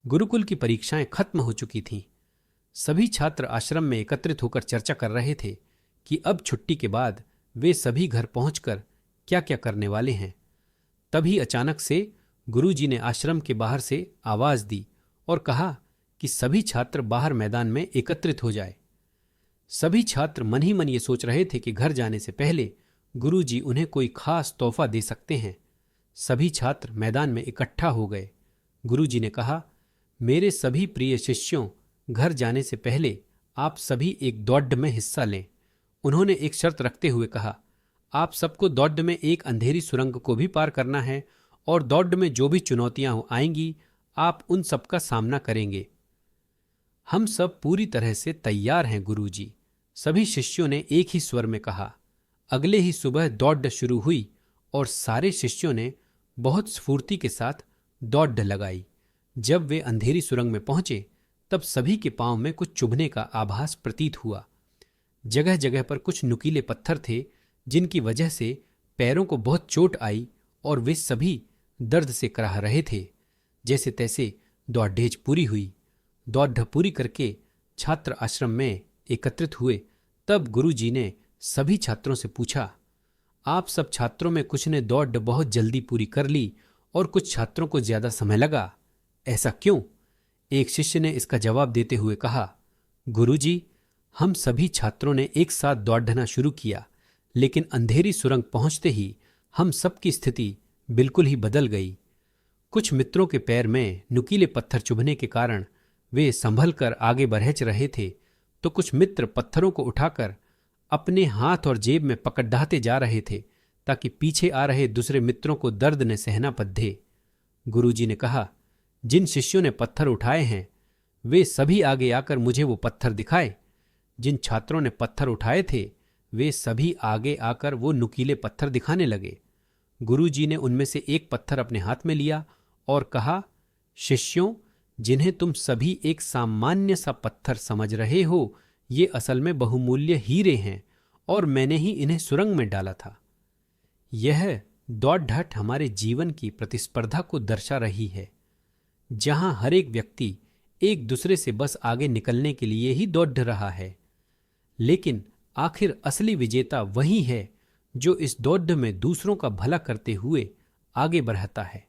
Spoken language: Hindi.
गुरुकुल की परीक्षाएं खत्म हो चुकी थीं। सभी छात्र आश्रम में एकत्रित होकर चर्चा कर रहे थे कि अब छुट्टी के बाद वे सभी घर पहुंचकर क्या क्या करने वाले हैं। तभी अचानक से गुरुजी ने आश्रम के बाहर से आवाज दी और कहा कि सभी छात्र बाहर मैदान में एकत्रित हो जाए। सभी छात्र मन ही मन ये सोच रहे थे कि घर जाने से पहले गुरुजी उन्हें कोई खास तोहफा दे सकते हैं। सभी छात्र मैदान में इकट्ठा हो गए। गुरुजी ने कहा, मेरे सभी प्रिय शिष्यों, घर जाने से पहले आप सभी एक दौड़ में हिस्सा लें। उन्होंने एक शर्त रखते हुए कहा, आप सबको दौड़ में एक अंधेरी सुरंग को भी पार करना है और दौड़ में जो भी चुनौतियां आएंगी आप उन सब का सामना करेंगे। हम सब पूरी तरह से तैयार हैं गुरुजी, सभी शिष्यों ने एक ही स्वर में कहा। अगले ही सुबह दौड़ शुरू हुई और सारे शिष्यों ने बहुत स्फूर्ति के साथ दौड़ लगाई। जब वे अंधेरी सुरंग में पहुंचे तब सभी के पांव में कुछ चुभने का आभास प्रतीत हुआ। जगह जगह पर कुछ नुकीले पत्थर थे जिनकी वजह से पैरों को बहुत चोट आई और वे सभी दर्द से कराह रहे थे। जैसे तैसे दौड़ेज पूरी हुई। दौड़ पूरी करके छात्र आश्रम में एकत्रित हुए। तब गुरुजी ने सभी छात्रों से पूछा, आप सब छात्रों में कुछ ने दौड़ बहुत जल्दी पूरी कर ली और कुछ छात्रों को ज्यादा समय लगा, ऐसा क्यों? एक शिष्य ने इसका जवाब देते हुए कहा, गुरुजी, हम सभी छात्रों ने एक साथ दौड़ना शुरू किया, लेकिन अंधेरी सुरंग पहुंचते ही हम सबकी स्थिति बिल्कुल ही बदल गई। कुछ मित्रों के पैर में नुकीले पत्थर चुभने के कारण वे संभल कर आगे बढ़च रहे थे, तो कुछ मित्र पत्थरों को उठाकर अपने हाथ और जेब में पकड़ाते जा रहे थे ताकि पीछे आ रहे दूसरे मित्रों को दर्द न सहना पड़े। गुरुजी ने कहा, जिन शिष्यों ने पत्थर उठाए हैं वे सभी आगे आकर मुझे वो पत्थर दिखाए। जिन छात्रों ने पत्थर उठाए थे वे सभी आगे आकर वो नुकीले पत्थर दिखाने लगे। गुरुजी ने उनमें से एक पत्थर अपने हाथ में लिया और कहा, शिष्यों, जिन्हें तुम सभी एक सामान्य सा पत्थर समझ रहे हो, ये असल में बहुमूल्य हीरे हैं और मैंने ही इन्हें सुरंग में डाला था। यह दौड़ हमारे जीवन की प्रतिस्पर्धा को दर्शा रही है, जहां हर एक व्यक्ति एक दूसरे से बस आगे निकलने के लिए ही दौड़ रहा है। लेकिन आखिर असली विजेता वही है जो इस दौड़ में दूसरों का भला करते हुए आगे बढ़ता है।